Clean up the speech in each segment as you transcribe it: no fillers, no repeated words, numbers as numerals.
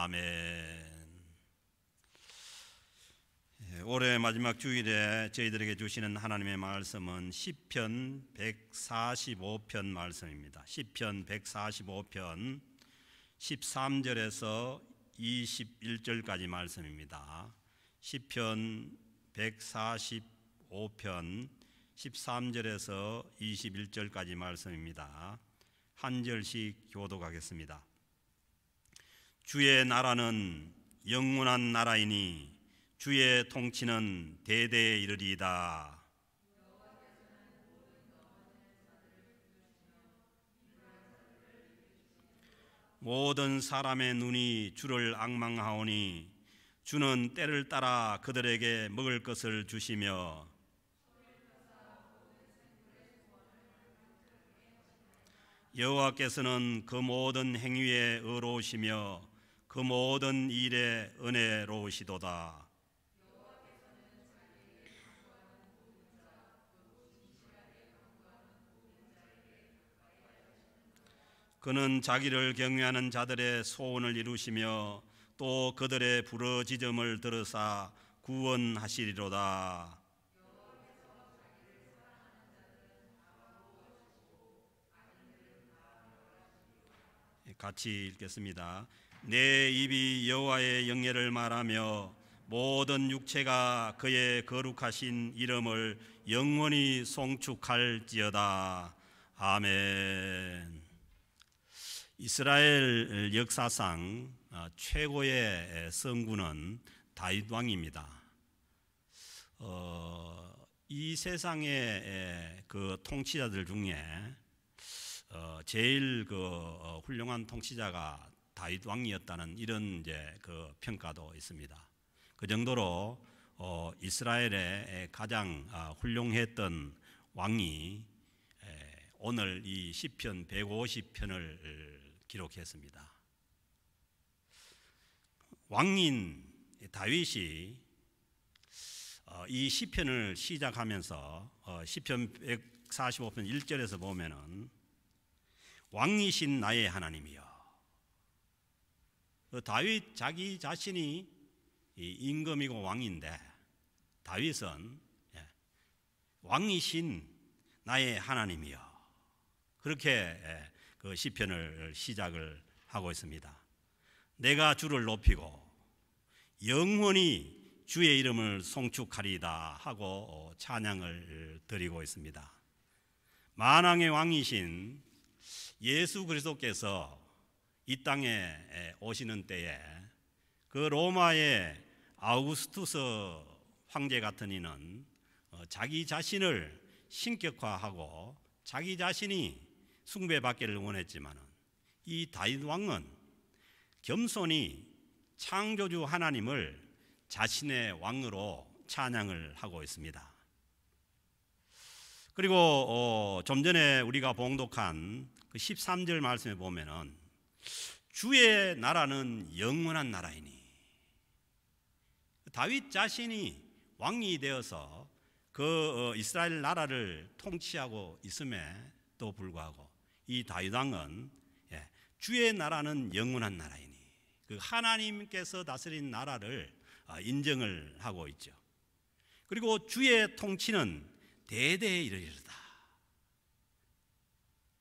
아멘. 올해 마지막 주일에 저희들에게 주시는 하나님의 말씀은 시편 145편 말씀입니다. 시편 145편 13절에서 21절까지 말씀입니다. 시편 145편 13절에서 21절까지 말씀입니다. 한 절씩 교독하겠습니다. 주의 나라는 영원한 나라이니 주의 통치는 대대에 이르리이다. 모든 사람의 눈이 주를 앙망하오니 주는 때를 따라 그들에게 먹을 것을 주시며 여호와께서는 그 모든 행위에 의로우시며 그 모든 일에 은혜로우시도다. 그는 자기를 경외하는 자들의 소원을 이루시며 또 그들의 부르짖음을 들으사 구원하시리로다. 같이 읽겠습니다. 내 입이 여호와의 영예를 말하며 모든 육체가 그의 거룩하신 이름을 영원히 송축할지어다. 아멘. 이스라엘 역사상 최고의 성군은 다윗 왕입니다. 이 세상의 그 통치자들 중에 제일 훌륭한 통치자가 다윗 왕이었다는 이런 이제 그 평가도 있습니다. 그 정도로 이스라엘의 가장 훌륭했던 왕이 오늘 이 시편 150편을 기록했습니다. 왕인 다윗이 이 시편을 시작하면서 시편 145편 1절에서 보면은 왕이신 나의 하나님이여. 다윗 자기 자신이 임금이고 왕인데 다윗은 왕이신 나의 하나님이여. 그렇게 그 시편을 시작을 하고 있습니다. 내가 주를 높이고 영원히 주의 이름을 송축하리이다 하고 찬양을 드리고 있습니다. 만왕의 왕이신 예수 그리스도께서 이 땅에 오시는 때에 그 로마의 아우구스투스 황제 같은 이는 자기 자신을 신격화하고 자기 자신이 숭배받기를 원했지만 이 다윗 왕은 겸손히 창조주 하나님을 자신의 왕으로 찬양을 하고 있습니다. 그리고 좀 전에 우리가 봉독한 그 13절 말씀에 보면은 주의 나라는 영원한 나라이니, 다윗 자신이 왕이 되어서 그 이스라엘 나라를 통치하고 있음에도 불구하고 이 다윗 왕은 주의 나라는 영원한 나라이니, 그 하나님께서 다스린 나라를 인정을 하고 있죠. 그리고 주의 통치는 대대에 이르리로다.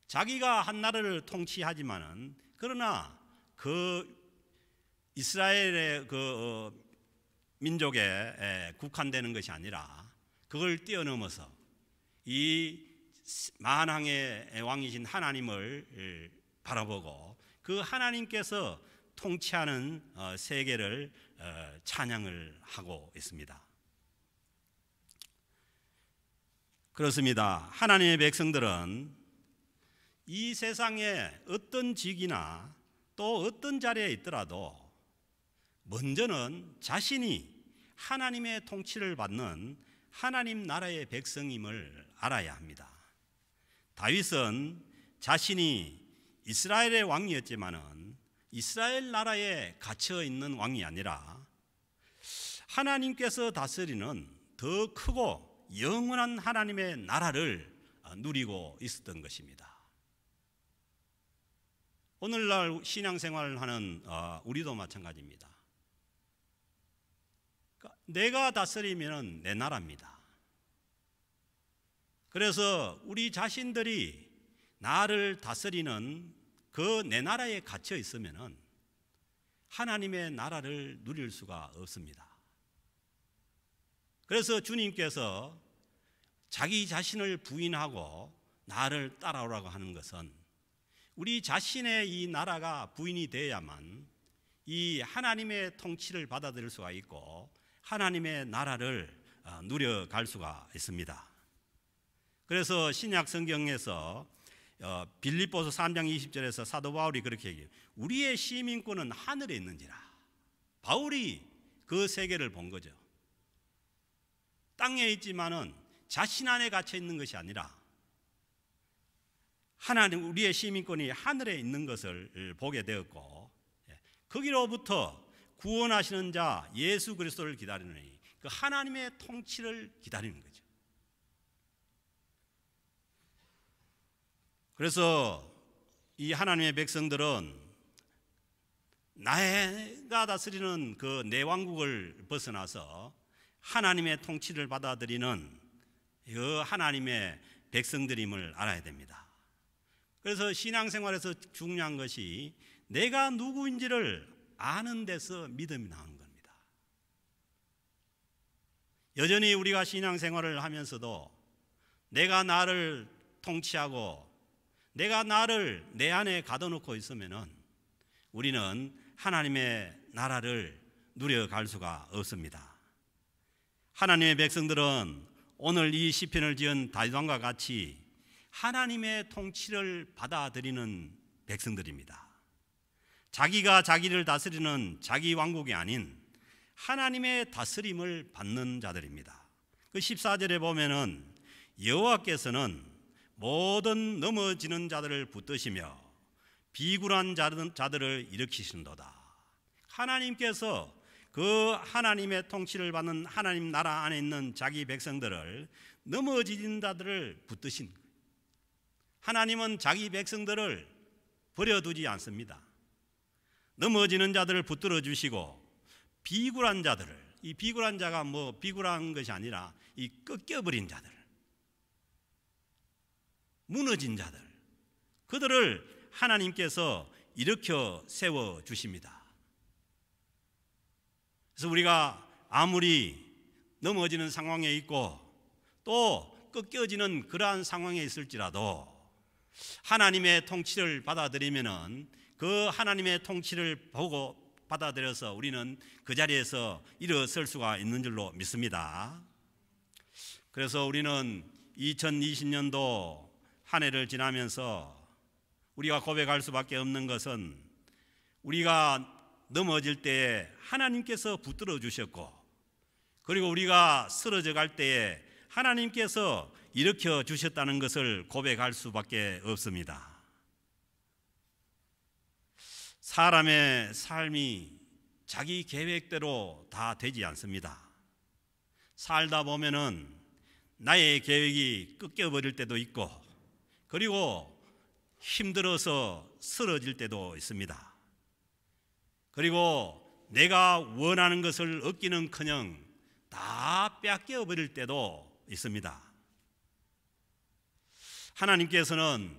자기가 한 나라를 통치하지만은 그러나 그 이스라엘의 그 민족에 국한되는 것이 아니라 그걸 뛰어넘어서 이 만왕의 왕이신 하나님을 바라보고 그 하나님께서 통치하는 세계를 찬양을 하고 있습니다. 그렇습니다. 하나님의 백성들은 이 세상에 어떤 직이나 또 어떤 자리에 있더라도 먼저는 자신이 하나님의 통치를 받는 하나님 나라의 백성임을 알아야 합니다. 다윗은 자신이 이스라엘의 왕이었지만은 이스라엘 나라에 갇혀 있는 왕이 아니라 하나님께서 다스리는 더 크고 영원한 하나님의 나라를 누리고 있었던 것입니다. 오늘날 신앙생활을 하는 우리도 마찬가지입니다. 그러니까 내가 다스리면 내 나라입니다. 그래서 우리 자신들이 나를 다스리는 그 내 나라에 갇혀 있으면 하나님의 나라를 누릴 수가 없습니다. 그래서 주님께서 자기 자신을 부인하고 나를 따라오라고 하는 것은 우리 자신의 이 나라가 부인이 되어야만 이 하나님의 통치를 받아들일 수가 있고 하나님의 나라를 누려갈 수가 있습니다. 그래서 신약 성경에서 빌립보서 3장 20절에서 사도 바울이 그렇게 얘기해요. 우리의 시민권은 하늘에 있는지라. 바울이 그 세계를 본 거죠. 땅에 있지만은 자신 안에 갇혀 있는 것이 아니라 하나님, 우리의 시민권이 하늘에 있는 것을 보게 되었고, 거기로부터 구원하시는 자 예수 그리스도를 기다리는 그 하나님의 통치를 기다리는 거죠. 그래서 이 하나님의 백성들은 내가 다스리는 그 내 왕국을 벗어나서 하나님의 통치를 받아들이는 그 하나님의 백성들임을 알아야 됩니다. 그래서 신앙생활에서 중요한 것이 내가 누구인지를 아는 데서 믿음이 나오는 겁니다. 여전히 우리가 신앙생활을 하면서도 내가 나를 통치하고 내가 나를 내 안에 가둬놓고 있으면은 우리는 하나님의 나라를 누려갈 수가 없습니다. 하나님의 백성들은 오늘 이 시편을 지은 다윗왕과 같이 하나님의 통치를 받아들이는 백성들입니다. 자기가 자기를 다스리는 자기 왕국이 아닌 하나님의 다스림을 받는 자들입니다. 그 14절에 보면은 여호와께서는 모든 넘어지는 자들을 붙드시며 비굴한 자들을 일으키신도다. 하나님께서 그 하나님의 통치를 받는 하나님 나라 안에 있는 자기 백성들을 넘어지는 자들을 붙드신 거예요. 하나님은 자기 백성들을 버려두지 않습니다. 넘어지는 자들을 붙들어 주시고 비굴한 자들을, 이 비굴한 자가 뭐 비굴한 것이 아니라 이 꺾여버린 자들, 무너진 자들, 그들을 하나님께서 일으켜 세워 주십니다. 그래서 우리가 아무리 넘어지는 상황에 있고 또 꺾여지는 그러한 상황에 있을지라도 하나님의 통치를 받아들이면은 그 하나님의 통치를 보고 받아들여서 우리는 그 자리에서 일어설 수가 있는 줄로 믿습니다. 그래서 우리는 2020년도 한 해를 지나면서 우리가 고백할 수밖에 없는 것은 우리가 넘어질 때에 하나님께서 붙들어 주셨고, 그리고 우리가 쓰러져 갈 때에 하나님께서 일으켜 주셨다는 것을 고백할 수밖에 없습니다. 사람의 삶이 자기 계획대로 다 되지 않습니다. 살다 보면은 나의 계획이 꺾여버릴 때도 있고, 그리고 힘들어서 쓰러질 때도 있습니다. 그리고 내가 원하는 것을 얻기는커녕 다 뺏겨버릴 때도 있습니다. 하나님께서는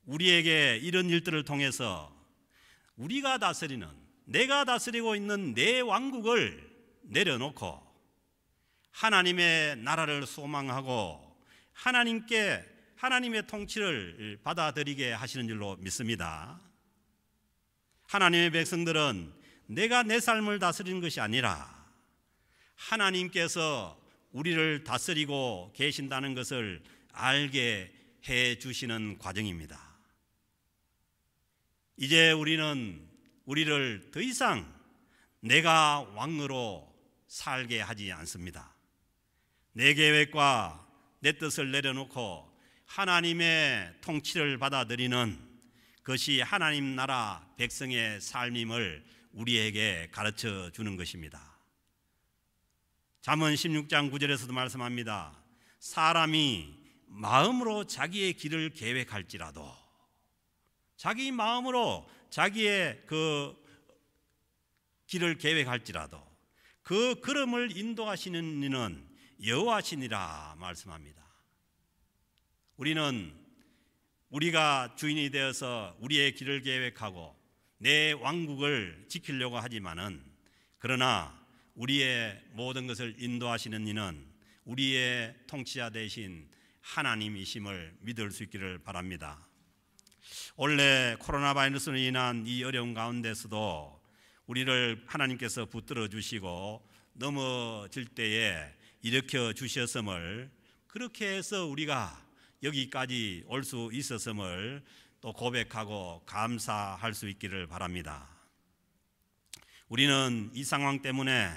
우리에게 이런 일들을 통해서 우리가 다스리는, 내가 다스리고 있는 내 왕국을 내려놓고 하나님의 나라를 소망하고 하나님의 통치를 받아들이게 하시는 줄로 믿습니다. 하나님의 백성들은 내가 내 삶을 다스리는 것이 아니라 하나님께서 우리를 다스리고 계신다는 것을 알게 해 주시는 과정입니다. 이제 우리는 우리를 더 이상 내가 왕으로 살게 하지 않습니다. 내 계획과 내 뜻을 내려놓고 하나님의 통치를 받아들이는 것이 하나님 나라 백성의 삶임을 우리에게 가르쳐 주는 것입니다. 잠언 16장 9절에서도 말씀합니다. 사람이 마음으로 자기의 길을 계획할지라도 자기 마음으로 자기의 그 길을 계획할지라도 그 걸음을 인도하시는 이는 여호와시니라 말씀합니다. 우리는 우리가 주인이 되어서 우리의 길을 계획하고 내 왕국을 지키려고 하지만은, 그러나 우리의 모든 것을 인도하시는 이는 우리의 통치자 되신 하나님이심을 믿을 수 있기를 바랍니다. 원래 코로나 바이러스로 인한 이 어려운 가운데서도 우리를 하나님께서 붙들어 주시고 넘어질 때에 일으켜 주셨음을, 그렇게 해서 우리가 여기까지 올 수 있었음을 또 고백하고 감사할 수 있기를 바랍니다. 우리는 이 상황 때문에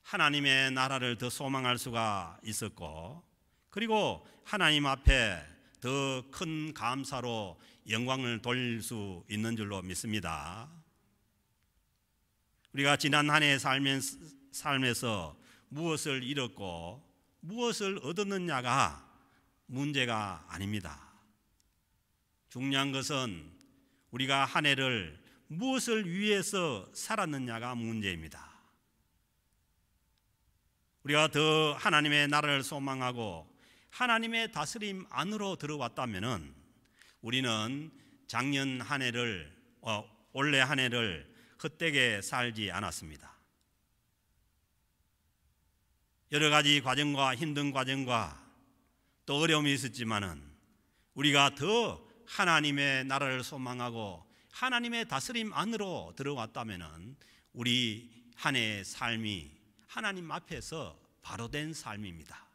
하나님의 나라를 더 소망할 수가 있었고, 그리고 하나님 앞에 더 큰 감사로 영광을 돌릴 수 있는 줄로 믿습니다. 우리가 지난 한 해의 삶에서 무엇을 잃었고 무엇을 얻었느냐가 문제가 아닙니다. 중요한 것은 우리가 한 해를 무엇을 위해서 살았느냐가 문제입니다. 우리가 더 하나님의 나라를 소망하고 하나님의 다스림 안으로 들어왔다면 우리는 작년 한 해를 올해 한 해를 헛되게 살지 않았습니다. 여러 가지 과정과 힘든 과정과 또 어려움이 있었지만은 우리가 더 하나님의 나라를 소망하고 하나님의 다스림 안으로 들어왔다면은 우리 한 해의 삶이 하나님 앞에서 바로 된 삶입니다.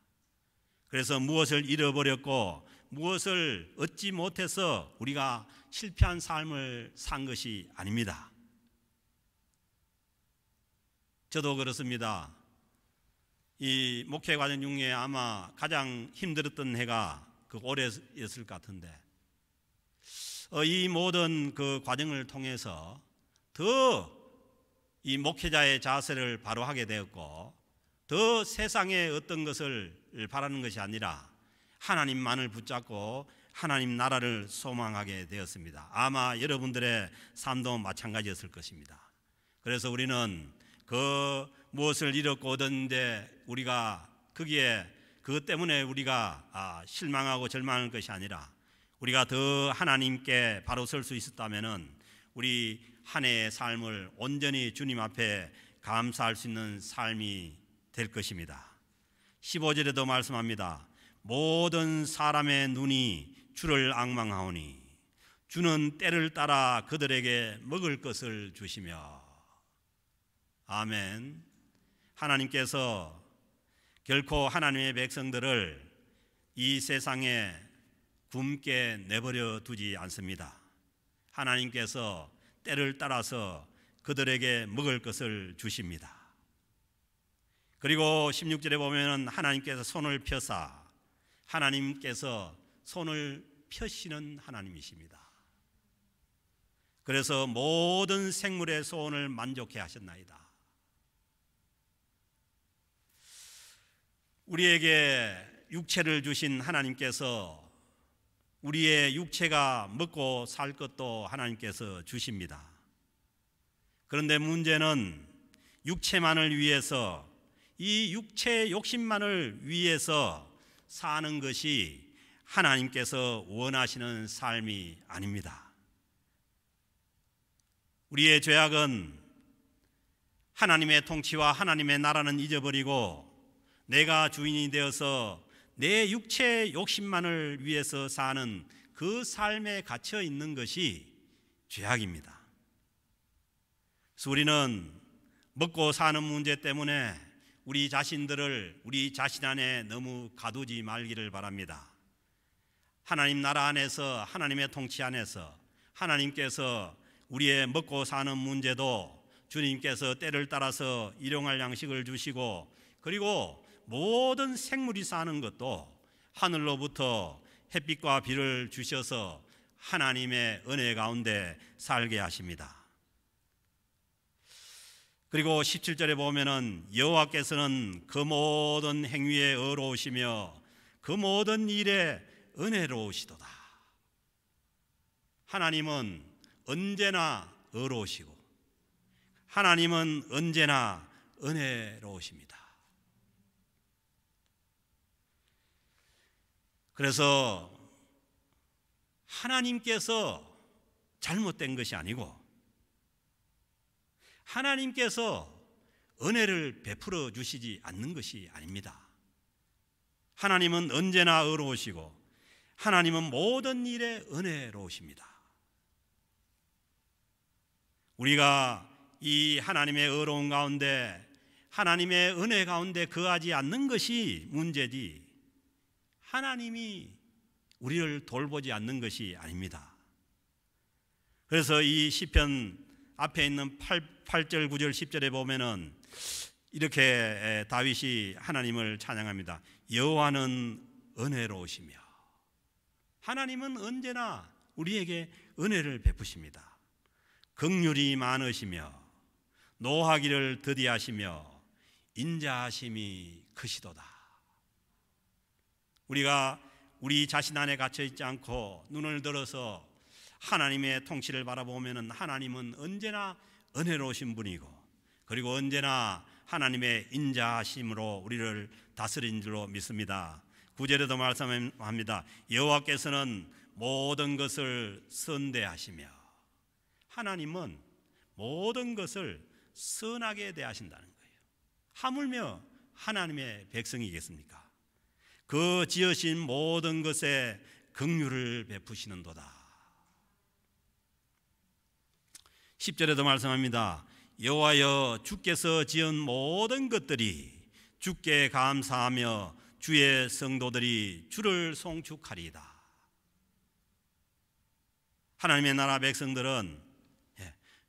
그래서 무엇을 잃어버렸고 무엇을 얻지 못해서 우리가 실패한 삶을 산 것이 아닙니다. 저도 그렇습니다. 이 목회 과정 중에 아마 가장 힘들었던 해가 그 올해였을 것 같은데, 이 모든 그 과정을 통해서 더 이 목회자의 자세를 바로 하게 되었고, 더 세상의 어떤 것을 바라는 것이 아니라 하나님만을 붙잡고 하나님 나라를 소망하게 되었습니다. 아마 여러분들의 삶도 마찬가지였을 것입니다. 그래서 우리는 그 무엇을 잃었고 얻었는데 우리가 거기에 그것 때문에 우리가 실망하고 절망할 것이 아니라 우리가 더 하나님께 바로 설 수 있었다면은 우리 한 해의 삶을 온전히 주님 앞에 감사할 수 있는 삶이 될 것입니다. 15절에도 말씀합니다. 모든 사람의 눈이 주를 앙망하오니 주는 때를 따라 그들에게 먹을 것을 주시며. 아멘. 하나님께서 결코 하나님의 백성들을 이 세상에 굶게 내버려 두지 않습니다. 하나님께서 때를 따라서 그들에게 먹을 것을 주십니다. 그리고 16절에 보면 하나님께서 손을 펴사, 하나님께서 손을 펴시는 하나님이십니다. 그래서 모든 생물의 소원을 만족해 하셨나이다. 우리에게 육체를 주신 하나님께서 우리의 육체가 먹고 살 것도 하나님께서 주십니다. 그런데 문제는 육체만을 위해서, 이 육체의 욕심만을 위해서 사는 것이 하나님께서 원하시는 삶이 아닙니다. 우리의 죄악은 하나님의 통치와 하나님의 나라는 잊어버리고 내가 주인이 되어서 내 육체의 욕심만을 위해서 사는 그 삶에 갇혀 있는 것이 죄악입니다. 그래서 우리는 먹고 사는 문제 때문에 우리 자신들을 우리 자신 안에 너무 가두지 말기를 바랍니다. 하나님 나라 안에서, 하나님의 통치 안에서 하나님께서 우리의 먹고 사는 문제도 주님께서 때를 따라서 일용할 양식을 주시고, 그리고 모든 생물이 사는 것도 하늘로부터 햇빛과 비를 주셔서 하나님의 은혜 가운데 살게 하십니다. 그리고 17절에 보면은 여호와께서는 그 모든 행위에 의로우시며 그 모든 일에 은혜로우시도다. 하나님은 언제나 의로우시고 하나님은 언제나 은혜로우십니다. 그래서 하나님께서 잘못된 것이 아니고 하나님께서 은혜를 베풀어 주시지 않는 것이 아닙니다. 하나님은 언제나 의로우시고 하나님은 모든 일에 은혜로우십니다. 우리가 이 하나님의 의로움 가운데 하나님의 은혜 가운데 거하지 않는 것이 문제지 하나님이 우리를 돌보지 않는 것이 아닙니다. 그래서 이 시편 앞에 있는 8절, 9절, 10절에 보면은 이렇게 다윗이 하나님을 찬양합니다. 여호와는 은혜로우시며 하나님은 언제나 우리에게 은혜를 베푸십니다. 긍휼이 많으시며 노하기를 더디하시며 인자하심이 크시도다. 우리가 우리 자신 안에 갇혀 있지 않고 눈을 들어서 하나님의 통치를 바라보면 하나님은 언제나 은혜로우신 분이고 그리고 언제나 하나님의 인자하심으로 우리를 다스린 줄로 믿습니다. 9절에도 말씀합니다. 여호와께서는 모든 것을 선대하시며 하나님은 모든 것을 선하게 대하신다는 거예요. 하물며 하나님의 백성이겠습니까? 그 지으신 모든 것에 긍휼을 베푸시는도다. 10절에도 말씀합니다. 여호와여 주께서 지은 모든 것들이 주께 감사하며 주의 성도들이 주를 송축하리이다. 하나님의 나라 백성들은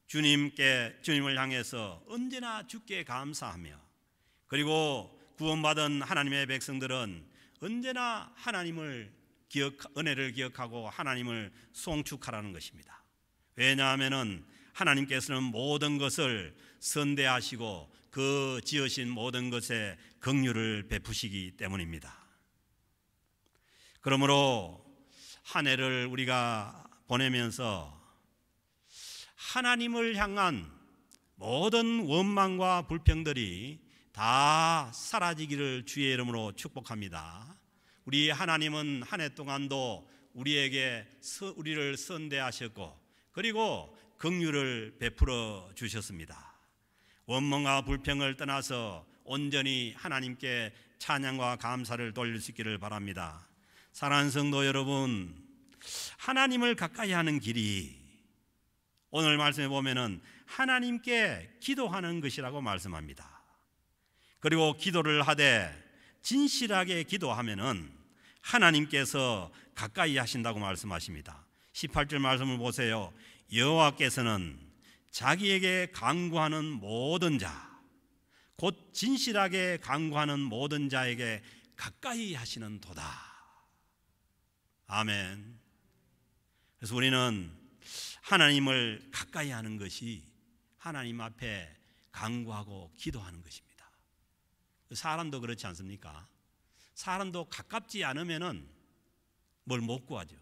주님을 향해서 언제나 주께 감사하며 그리고 구원받은 하나님의 백성들은 언제나 하나님을 은혜를 기억하고 하나님을 송축하라는 것입니다. 왜냐하면 하나님께서는 모든 것을 선대하시고 그 지으신 모든 것에 긍휼을 베푸시기 때문입니다. 그러므로 한 해를 우리가 보내면서 하나님을 향한 모든 원망과 불평들이 다 사라지기를 주의 이름으로 축복합니다. 우리 하나님은 한 해 동안도 우리를 선대하셨고 그리고 긍휼을 베풀어 주셨습니다. 원망과 불평을 떠나서 온전히 하나님께 찬양과 감사를 돌릴 수 있기를 바랍니다. 사랑하는 성도 여러분, 하나님을 가까이 하는 길이 오늘 말씀에 보면은 하나님께 기도하는 것이라고 말씀합니다. 그리고 기도를 하되 진실하게 기도하면은 하나님께서 가까이 하신다고 말씀하십니다. 18절 말씀을 보세요. 여호와께서는 자기에게 간구하는 모든 자, 곧 진실하게 간구하는 모든 자에게 가까이 하시는 도다. 아멘. 그래서 우리는 하나님을 가까이 하는 것이 하나님 앞에 간구하고 기도하는 것입니다. 사람도 그렇지 않습니까? 사람도 가깝지 않으면은 뭘 못 구하죠.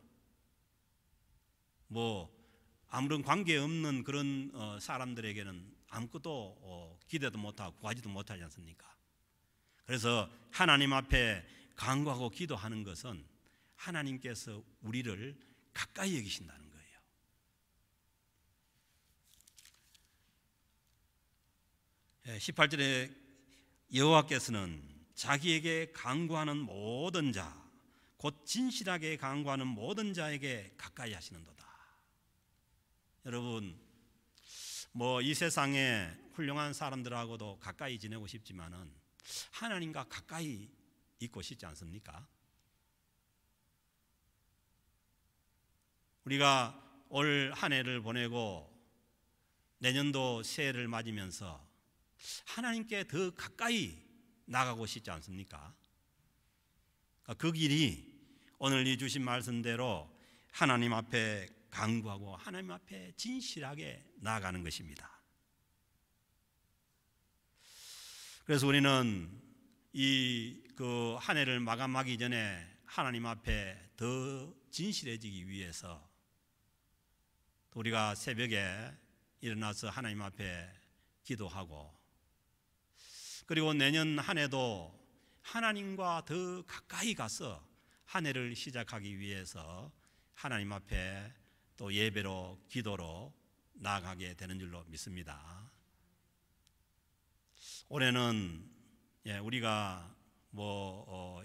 아무런 관계 없는 그런 사람들에게는 아무것도 기대도 못하고 구하지도 못하지 않습니까? 그래서 하나님 앞에 간구하고 기도하는 것은 하나님께서 우리를 가까이 여기신다는 거예요. 18절에 여호와께서는 자기에게 간구하는 모든 자, 곧 진실하게 간구하는 모든 자에게 가까이 하시는도다. 여러분, 이 세상에 훌륭한 사람들하고도 가까이 지내고 싶지만은 하나님과 가까이 있고 싶지 않습니까? 우리가 올 한 해를 보내고 내년도 새해를 맞으면서 하나님께 더 가까이 나가고 싶지 않습니까? 그 길이 오늘 이 주신 말씀대로 하나님 앞에 간구하고 하나님 앞에 진실하게 나아가는 것입니다. 그래서 우리는 그 한 해를 마감하기 전에 하나님 앞에 더 진실해지기 위해서 또 우리가 새벽에 일어나서 하나님 앞에 기도하고, 그리고 내년 한 해도 하나님과 더 가까이 가서 한 해를 시작하기 위해서 하나님 앞에 또 예배로 기도로 나아가게 되는 줄로 믿습니다. 올해는 우리가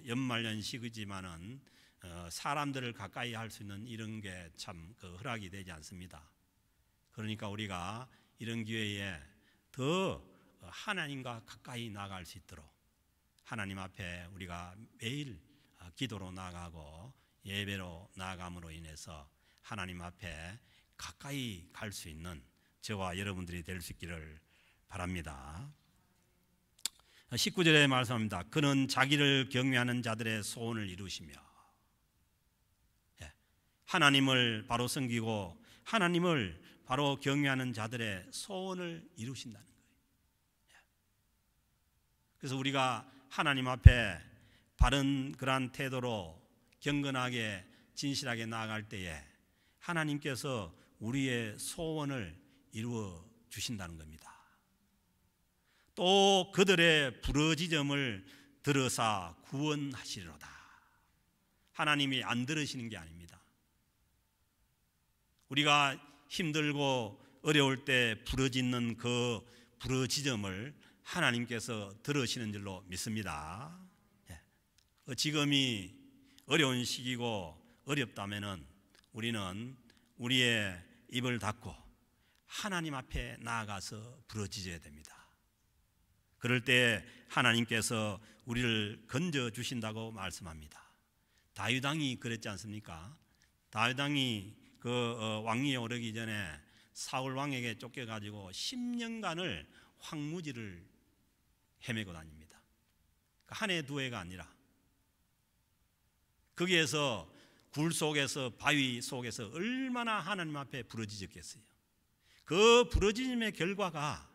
연말연시이지만은 사람들을 가까이 할 수 있는 이런 게 참 허락이 되지 않습니다. 그러니까 우리가 이런 기회에 더 하나님과 가까이 나아갈 수 있도록 하나님 앞에 우리가 매일 기도로 나아가고 예배로 나아감으로 인해서 하나님 앞에 가까이 갈 수 있는 저와 여러분들이 될 수 있기를 바랍니다. 19절에 말씀합니다. 그는 자기를 경외하는 자들의 소원을 이루시며, 하나님을 바로 섬기고 하나님을 바로 경외하는 자들의 소원을 이루신다는 거예요. 그래서 우리가 하나님 앞에 바른 그러한 태도로 경건하게 진실하게 나아갈 때에 하나님께서 우리의 소원을 이루어 주신다는 겁니다. 또 그들의 부르짖음을 들으사 구원하시리로다. 하나님이 안 들으시는 게 아닙니다. 우리가 힘들고 어려울 때 부르짖는 그 부르짖음을 하나님께서 들으시는 줄로 믿습니다. 지금이 어려운 시기고 어렵다면은 우리는 우리의 입을 닫고 하나님 앞에 나아가서 부르짖어야 됩니다. 그럴 때 하나님께서 우리를 건져 주신다고 말씀합니다. 다윗 왕이 그랬지 않습니까? 다윗 왕이 왕위에 오르기 전에 사울 왕에게 쫓겨가지고 10년간을 황무지를 헤매고 다닙니다. 한 해 두 해가 아니라 거기에서 굴 속에서 바위 속에서 얼마나 하나님 앞에 부르짖었겠어요. 그 부르짖음의 결과가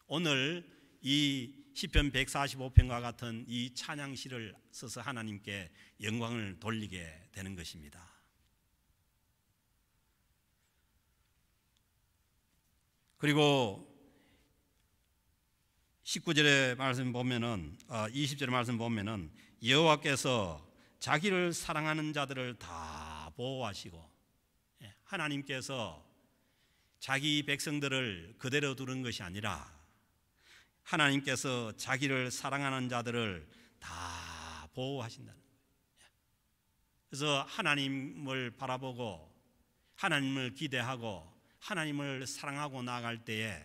오늘 이 시편 145편과 같은 이 찬양시를 써서 하나님께 영광을 돌리게 되는 것입니다. 그리고 19절의 말씀 보면은 20절의 말씀 보면은 여호와께서 자기를 사랑하는 자들을 다 보호하시고, 하나님께서 자기 백성들을 그대로 두는 것이 아니라 하나님께서 자기를 사랑하는 자들을 다 보호하신다는 거예요. 그래서 하나님을 바라보고 하나님을 기대하고 하나님을 사랑하고 나아갈 때에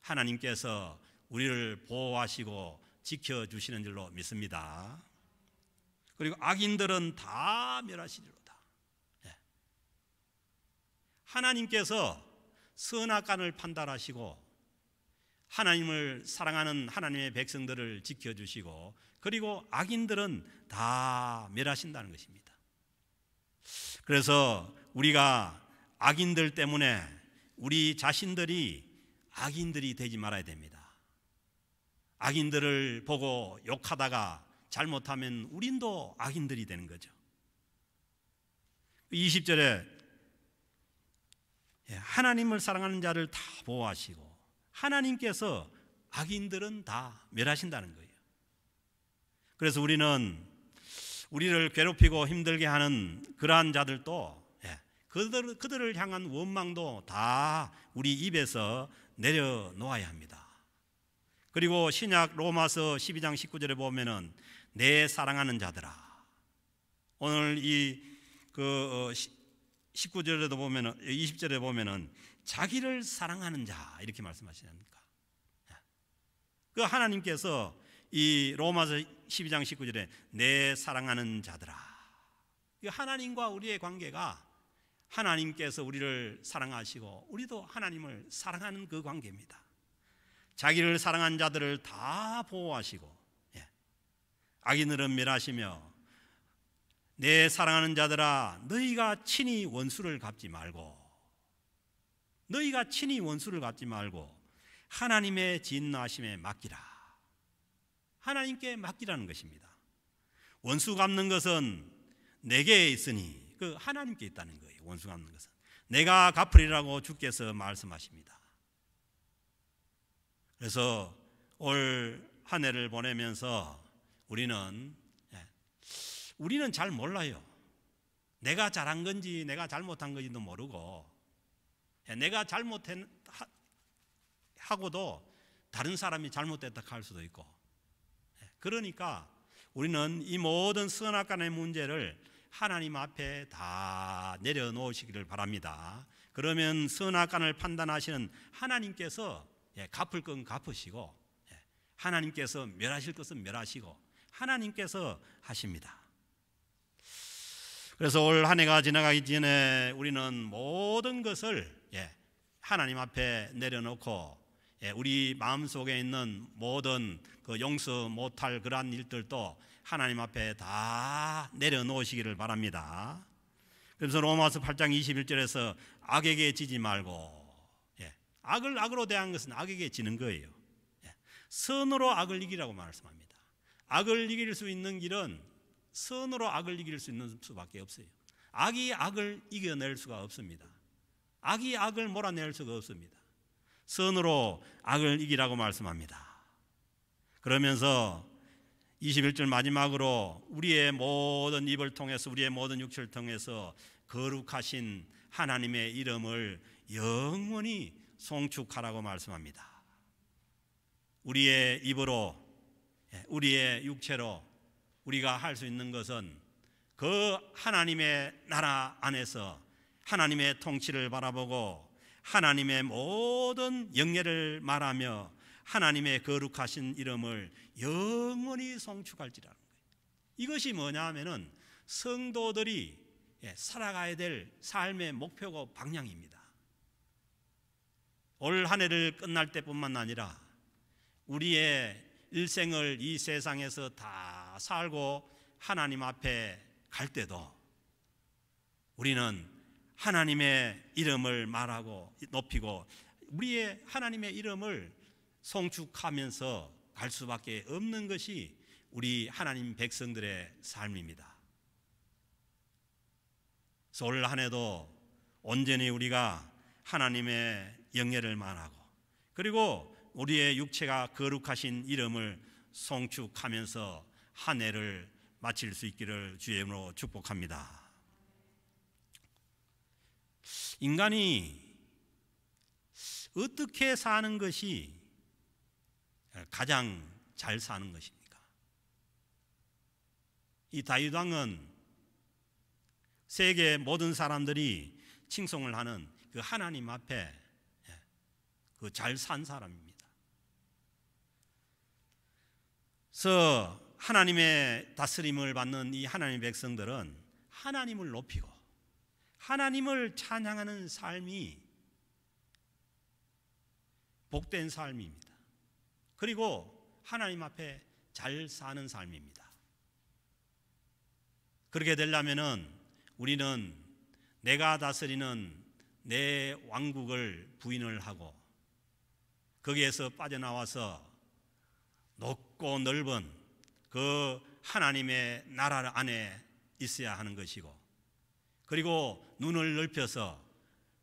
하나님께서 우리를 보호하시고 지켜주시는 줄로 믿습니다. 그리고 악인들은 다 멸하시리로다. 하나님께서 선악간을 판단하시고 하나님을 사랑하는 하나님의 백성들을 지켜주시고, 그리고 악인들은 다 멸하신다는 것입니다. 그래서 우리가 악인들 때문에 우리 자신들이 악인들이 되지 말아야 됩니다. 악인들을 보고 욕하다가 잘못하면 우린도 악인들이 되는 거죠. 20절에 하나님을 사랑하는 자를 다 보호하시고 하나님께서 악인들은 다 멸하신다는 거예요. 그래서 우리는 우리를 괴롭히고 힘들게 하는 그러한 자들도 그들을 향한 원망도 다 우리 입에서 내려놓아야 합니다. 그리고 신약 로마서 12장 19절에 보면은 내 사랑하는 자들아, 오늘 이 19절에도 보면은 20절에 보면은 자기를 사랑하는 자 이렇게 말씀하시니까, 그 하나님께서 이 로마서 12장 19절에 내 사랑하는 자들아, 하나님과 우리의 관계가 하나님께서 우리를 사랑하시고 우리도 하나님을 사랑하는 그 관계입니다. 자기를 사랑한 자들을 다 보호하시고 악인들은 멸하시며 내 사랑하는 자들아 너희가 친히 원수를 갚지 말고 하나님의 진노하심에 맡기라. 하나님께 맡기라는 것입니다. 원수 갚는 것은 내게 있으니 그 하나님께 있다는 거예요. 원수 갚는 것은 내가 갚으리라고 주께서 말씀하십니다. 그래서 올 한 해를 보내면서 우리는 잘 몰라요. 내가 잘한 건지 내가 잘못한 건지도 모르고, 내가 잘못하고도 다른 사람이 잘못됐다 할 수도 있고, 그러니까 우리는 이 모든 선악간의 문제를 하나님 앞에 다 내려놓으시기를 바랍니다. 그러면 선악간을 판단하시는 하나님께서 갚을 건 갚으시고, 하나님께서 멸하실 것은 멸하시고, 하나님께서 하십니다. 그래서 올 한 해가 지나가기 전에 우리는 모든 것을 하나님 앞에 내려놓고, 우리 마음속에 있는 모든 그 용서 못할 그러한 일들도 하나님 앞에 다 내려놓으시기를 바랍니다. 그래서 로마서 8장 21절에서 악에게 지지 말고, 악을 악으로 대한 것은 악에게 지는 거예요. 선으로 악을 이기라고 말씀합니다. 악을 이길 수 있는 길은 선으로 악을 이길 수 있는 수밖에 없어요. 악이 악을 이겨낼 수가 없습니다. 악이 악을 몰아낼 수가 없습니다. 선으로 악을 이기라고 말씀합니다. 그러면서 21절 마지막으로 우리의 모든 입을 통해서, 우리의 모든 육체를 통해서 거룩하신 하나님의 이름을 영원히 송축하라고 말씀합니다. 우리의 입으로, 우리의 육체로 우리가 할 수 있는 것은 그 하나님의 나라 안에서 하나님의 통치를 바라보고 하나님의 모든 영예를 말하며 하나님의 거룩하신 이름을 영원히 송축할지라는 거예요. 이것이 뭐냐 하면은 성도들이 살아가야 될 삶의 목표고 방향입니다. 올 한 해를 끝날 때뿐만 아니라 우리의 일생을 이 세상에서 다 살고 하나님 앞에 갈 때도 우리는 하나님의 이름을 말하고 높이고 우리의 하나님의 이름을 송축하면서 갈 수밖에 없는 것이 우리 하나님 백성들의 삶입니다. 그래서 올 한 해도 온전히 우리가 하나님의 영예를 말하고, 그리고 우리의 육체가 거룩하신 이름을 송축하면서 한 해를 마칠 수 있기를 주의 이름으로 축복합니다. 인간이 어떻게 사는 것이 가장 잘 사는 것입니까? 이 다윗 왕은 세계 모든 사람들이 칭송을 하는 그 하나님 앞에 그 잘 산 사람입니다. 그래서 하나님의 다스림을 받는 이 하나님의 백성들은 하나님을 높이고 하나님을 찬양하는 삶이 복된 삶입니다. 그리고 하나님 앞에 잘 사는 삶입니다. 그렇게 되려면은 우리는 내가 다스리는 내 왕국을 부인을 하고 거기에서 빠져나와서 높고 넓은 그 하나님의 나라 안에 있어야 하는 것이고, 그리고 눈을 넓혀서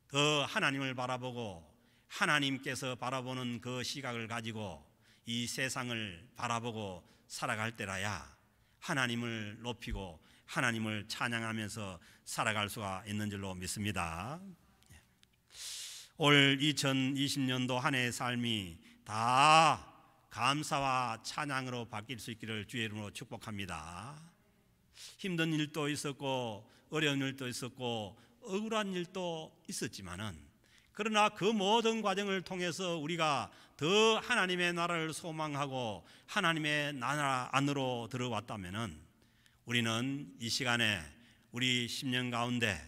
더 하나님을 바라보고 하나님께서 바라보는 그 시각을 가지고 이 세상을 바라보고 살아갈 때라야 하나님을 높이고 하나님을 찬양하면서 살아갈 수가 있는 줄로 믿습니다. 올 2020년도 한 해의 삶이 다 감사와 찬양으로 바뀔 수 있기를 주의 이름으로 축복합니다. 힘든 일도 있었고 어려운 일도 있었고 억울한 일도 있었지만은, 그러나 그 모든 과정을 통해서 우리가 더 하나님의 나라를 소망하고 하나님의 나라 안으로 들어왔다면은 우리는 이 시간에 우리 10년 가운데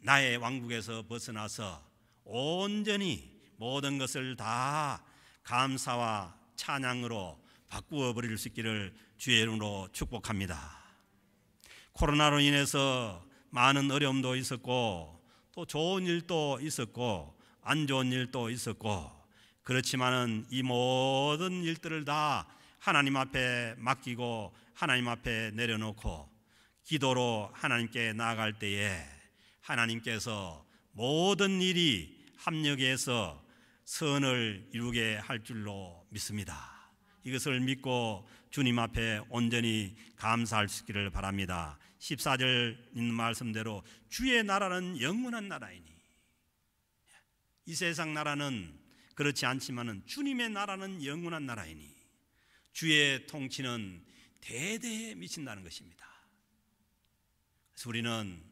나의 왕국에서 벗어나서 온전히 모든 것을 다 감사와 찬양으로 바꾸어 버릴 수 있기를 주의 이름으로 축복합니다. 코로나로 인해서 많은 어려움도 있었고 또 좋은 일도 있었고 안 좋은 일도 있었고, 그렇지만은 이 모든 일들을 다 하나님 앞에 맡기고 하나님 앞에 내려놓고 기도로 하나님께 나아갈 때에 하나님께서 모든 일이 합력해서 선을 이루게 할 줄로 믿습니다. 이것을 믿고 주님 앞에 온전히 감사할 수 있기를 바랍니다. 14절 있는 말씀대로 주의 나라는 영원한 나라이니, 이 세상 나라는 그렇지 않지만은 주님의 나라는 영원한 나라이니 주의 통치는 대대에 미친다는 것입니다. 그래서 우리는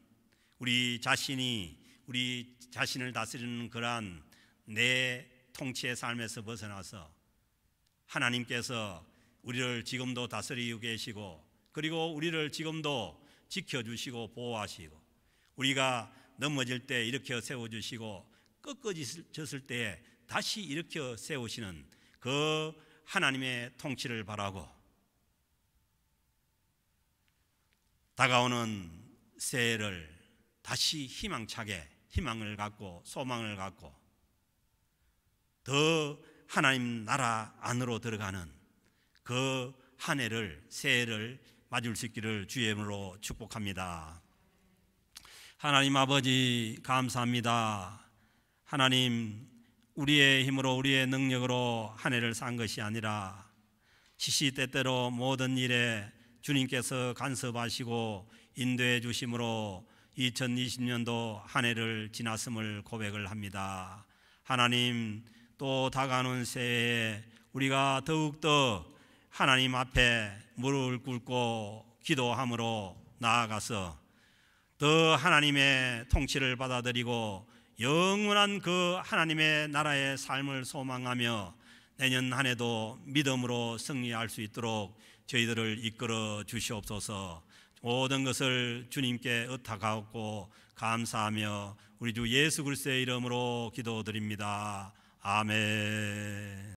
우리 자신을 다스리는 그러한 내 통치의 삶에서 벗어나서 하나님께서 우리를 지금도 다스리고 계시고, 그리고 우리를 지금도 지켜주시고 보호하시고, 우리가 넘어질 때 일으켜 세워주시고 꺾어졌을 때 다시 일으켜 세우시는 그 하나님의 통치를 바라고, 다가오는 새해를 다시 희망차게 희망을 갖고 소망을 갖고 더 하나님 나라 안으로 들어가는 그 한 해를, 새해를 맞을 수 있기를 주의 이름으로 축복합니다. 하나님 아버지 감사합니다. 하나님, 우리의 힘으로 우리의 능력으로 한 해를 산 것이 아니라 시시때때로 모든 일에 주님께서 간섭하시고 인도해 주심으로 2020년도 한 해를 지났음을 고백을 합니다. 하나님, 또 다가오는 새해에 우리가 더욱더 하나님 앞에 무릎을 꿇고 기도함으로 나아가서 더 하나님의 통치를 받아들이고 영원한 그 하나님의 나라의 삶을 소망하며 내년 한 해도 믿음으로 승리할 수 있도록 저희들을 이끌어 주시옵소서. 모든 것을 주님께 의탁하고 감사하며 우리 주 예수 그리스도의 이름으로 기도드립니다. 아멘.